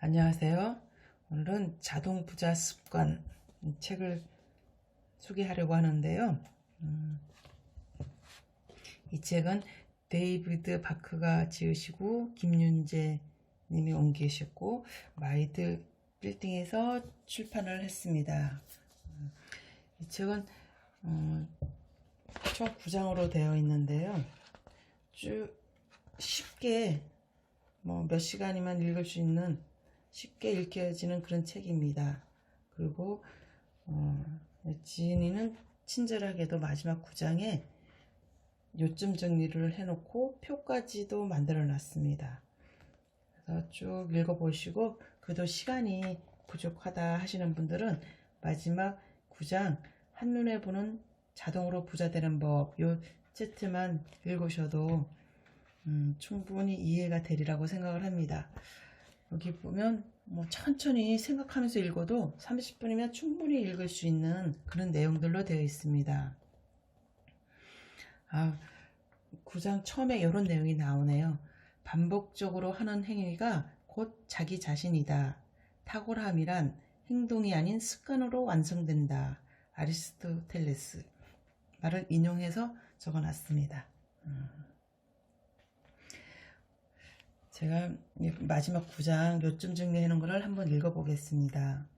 안녕하세요. 오늘은 자동 부자 습관 이 책을 소개하려고 하는데요. 이 책은 데이비드 바크가 지으시고 김윤재 님이 옮기셨고 마이드 빌딩에서 출판을 했습니다. 이 책은 총 9장으로 되어 있는데요. 쭉 쉽게 몇 시간이면 읽을 수 있는 쉽게 읽혀지는 그런 책입니다. 그리고 지은이는 친절하게도 마지막 9장에 요점 정리를 해놓고 표까지도 만들어 놨습니다. 그래서 쭉 읽어보시고 그래도 시간이 부족하다 하시는 분들은 마지막 9장 한눈에 보는 자동으로 부자 되는 법 요 챕터만 읽으셔도 충분히 이해가 되리라고 생각을 합니다. 여기 보면 천천히 생각하면서 읽어도 30분이면 충분히 읽을 수 있는 그런 내용들로 되어 있습니다. 9장 처음에 이런 내용이 나오네요. 반복적으로 하는 행위가 곧 자기 자신이다. 탁월함이란 행동이 아닌 습관으로 완성된다. 아리스토텔레스 말을 인용해서 적어놨습니다. 제가 마지막 9장 요점 정리해 놓은 것을 한번 읽어보겠습니다.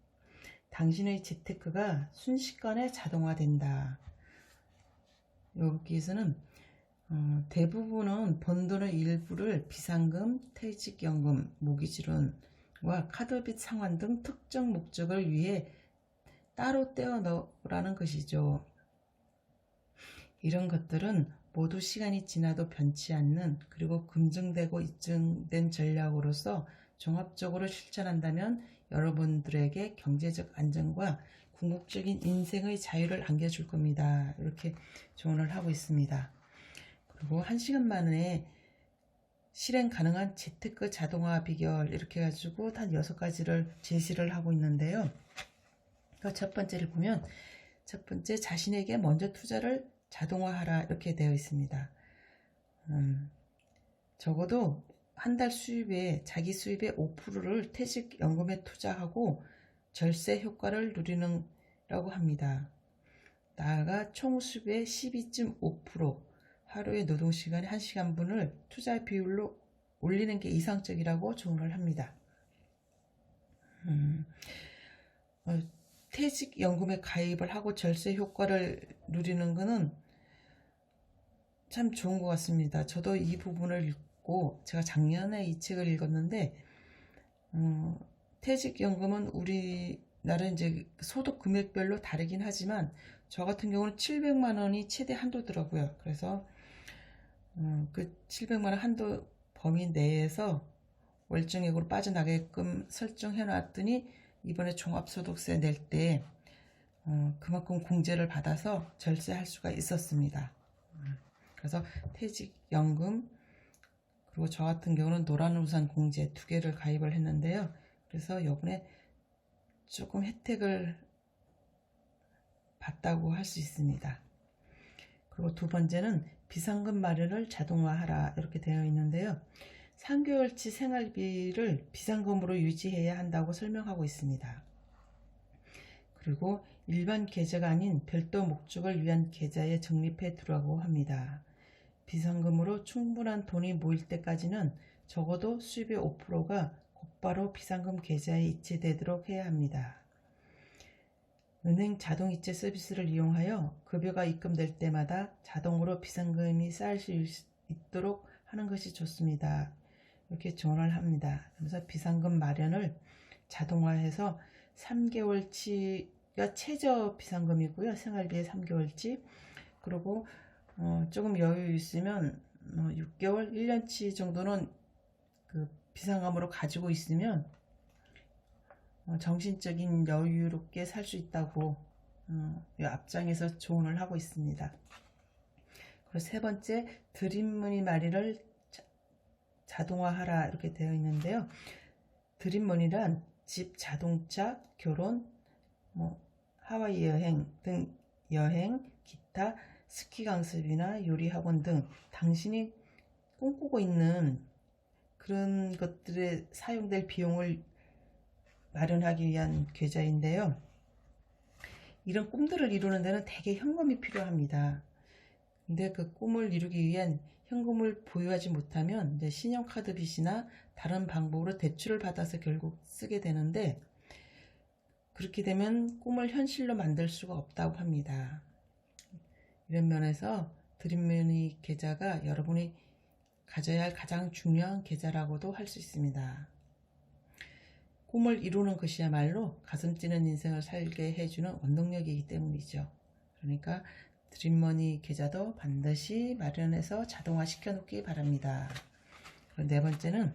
당신의 재테크가 순식간에 자동화된다. 여기서는 대부분은 번 돈의 일부를 비상금, 퇴직연금, 모기지론과 카드빚 상환 등 특정 목적을 위해 따로 떼어 넣으라는 것이죠. 이런 것들은 모두 시간이 지나도 변치 않는 그리고 검증되고 입증된 전략으로서 종합적으로 실천한다면 여러분들에게 경제적 안정과 궁극적인 인생의 자유를 안겨줄 겁니다. 이렇게 조언을 하고 있습니다. 그리고 1시간 만에 실행 가능한 재테크 자동화 비결 이렇게 해가지고 한 6가지를 제시를 하고 있는데요. 그 첫 번째를 보면 첫 번째 자신에게 먼저 투자를 자동화하라 이렇게 되어 있습니다. 적어도 한 달 수입에 자기 수입의 5%를 퇴직연금에 투자하고 절세 효과를 누리는 라고 합니다. 나아가 총 수입의 12.5% 하루의 노동시간의 1시간분을 투자 비율로 올리는 게 이상적이라고 조언을 합니다. 퇴직연금에 가입을 하고 절세 효과를 누리는 것은 참 좋은 것 같습니다. 저도 이 부분을 읽고 제가 작년에 이 책을 읽었는데 퇴직연금은 우리나라 이제 소득 금액별로 다르긴 하지만 저 같은 경우는 700만 원이 최대 한도더라고요. 그래서 그 700만 원 한도 범위 내에서 월정액으로 빠져나가게끔 설정해 놨더니 이번에 종합소득세 낼 때 그만큼 공제를 받아서 절세할 수가 있었습니다. 그래서 퇴직연금 그리고 저 같은 경우는 노란우산 공제 2개를 가입을 했는데요. 그래서 이번에 조금 혜택을 받다고 할 수 있습니다. 그리고 두 번째는 비상금 마련을 자동화하라 이렇게 되어 있는데요. 3개월치 생활비를 비상금으로 유지해야 한다고 설명하고 있습니다. 그리고 일반 계좌가 아닌 별도 목적을 위한 계좌에 적립해 두라고 합니다. 비상금으로 충분한 돈이 모일 때까지는 적어도 수입의 5%가 곧바로 비상금 계좌에 이체되도록 해야 합니다. 은행 자동이체 서비스를 이용하여 급여가 입금될 때마다 자동으로 비상금이 쌓일 수 있도록 하는 것이 좋습니다. 이렇게 조언을 합니다. 그래서 비상금 마련을 자동화해서 3개월치가 최저 비상금이고요. 생활비의 3개월치. 그리고 조금 여유 있으면 6개월, 1년치 정도는 그 비상금으로 가지고 있으면 정신적인 여유롭게 살 수 있다고 앞장에서 조언을 하고 있습니다. 그리고 세 번째, 드림머니 마련을 자동화하라 이렇게 되어 있는데요. 드림머니란 집, 자동차, 결혼, 하와이 여행 등 여행, 기타, 스키 강습이나 요리 학원 등 당신이 꿈꾸고 있는 그런 것들에 사용될 비용을 마련하기 위한 계좌인데요. 이런 꿈들을 이루는 데는 대개 현금이 필요합니다. 근데 그 꿈을 이루기 위한 현금을 보유하지 못하면 이제 신용카드 빚이나 다른 방법으로 대출을 받아서 결국 쓰게 되는데, 그렇게 되면 꿈을 현실로 만들 수가 없다고 합니다. 이런 면에서 드림머니 계좌가 여러분이 가져야 할 가장 중요한 계좌라고도 할 수 있습니다. 꿈을 이루는 것이야말로 가슴 찌는 인생을 살게 해주는 원동력이기 때문이죠. 그러니까 드림머니 계좌도 반드시 마련해서 자동화 시켜 놓기 바랍니다. 그리고 네 번째는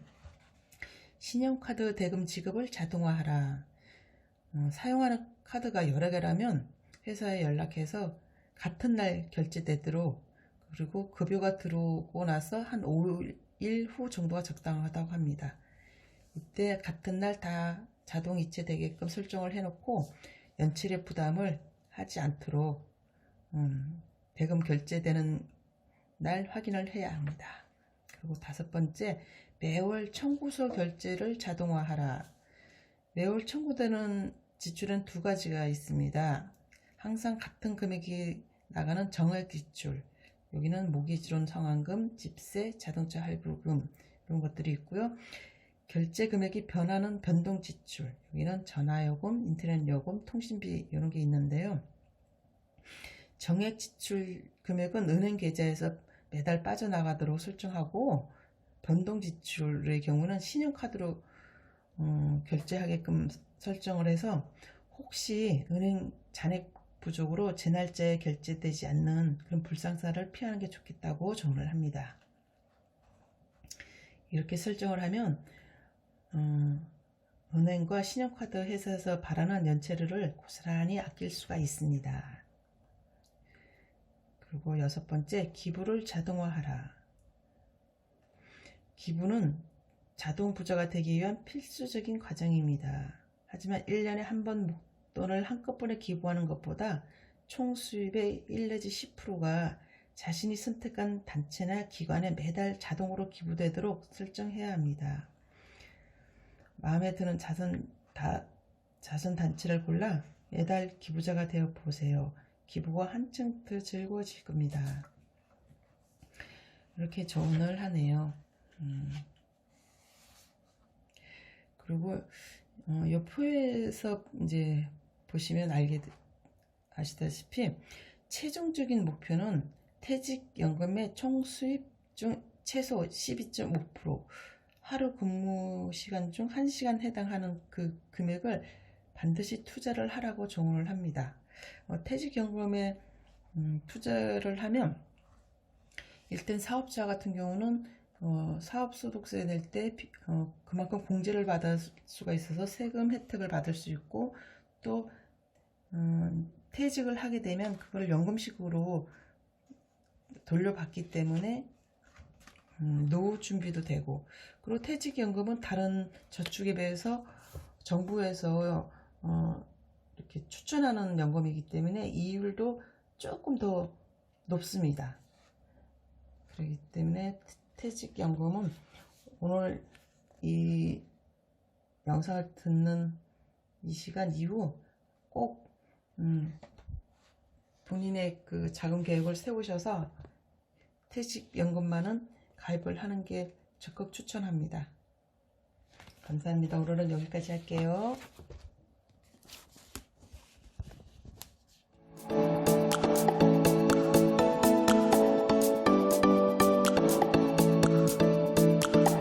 신용카드 대금 지급을 자동화하라. 사용하는 카드가 여러 개라면 회사에 연락해서 같은 날 결제되도록, 그리고 급여가 들어오고 나서 한 5일 후 정도가 적당하다고 합니다. 이때 같은 날 다 자동 이체되게끔 설정을 해놓고 연체료 부담을 하지 않도록 대금 결제되는 날 확인을 해야 합니다. 그리고 다섯 번째, 매월 청구서 결제를 자동화하라. 매월 청구되는 지출은 두 가지가 있습니다. 항상 같은 금액이 나가는 정액 지출, 여기는 모기지론 상환금, 집세, 자동차 할부금 이런 것들이 있고요. 결제 금액이 변하는 변동 지출, 여기는 전화요금, 인터넷요금, 통신비 이런 게 있는데요. 정액 지출 금액은 은행 계좌에서 매달 빠져나가도록 설정하고, 변동 지출의 경우는 신용카드로 결제하게끔 설정을 해서 혹시 은행 잔액 부족으로 제 날짜에 결제되지 않는 그런 불상사를 피하는 게 좋겠다고 조언을 합니다. 이렇게 설정을 하면 은행과 신용카드 회사에서 바라는 연체료를 고스란히 아낄 수가 있습니다. 그리고 여섯 번째, 기부를 자동화하라. 기부는 자동 부자가 되기 위한 필수적인 과정입니다. 하지만 1년에 한 번 목돈을 한꺼번에 기부하는 것보다 총 수입의 1 내지 10%가 자신이 선택한 단체나 기관에 매달 자동으로 기부되도록 설정해야 합니다. 마음에 드는 자선단체를 골라 매달 기부자가 되어 보세요. 기부가 한층 더 즐거워질 겁니다. 이렇게 조언을 하네요. 그리고 이 표에서 이제 보시면 아시다시피 최종적인 목표는 퇴직연금의 총 수입 중 최소 12.5%, 하루 근무 시간 중 1시간 해당하는 그 금액을 반드시 투자를 하라고 조언을 합니다. 퇴직연금에 투자를 하면, 일단 사업자 같은 경우는 사업소득세 낼 때 그만큼 공제를 받을 수가 있어서 세금 혜택을 받을 수 있고, 또 퇴직을 하게 되면 그걸 연금식으로 돌려받기 때문에 노후 준비도 되고, 그리고 퇴직연금은 다른 저축에 비해서 정부에서 이렇게 추천하는 연금이기 때문에 이율도 조금 더 높습니다. 그렇기 때문에 퇴직연금은 오늘 이 영상을 듣는 이 시간 이후 꼭 본인의 그 자금 계획을 세우셔서 퇴직연금만은 가입을 하는 게 적극 추천합니다. 감사합니다. 오늘은 여기까지 할게요.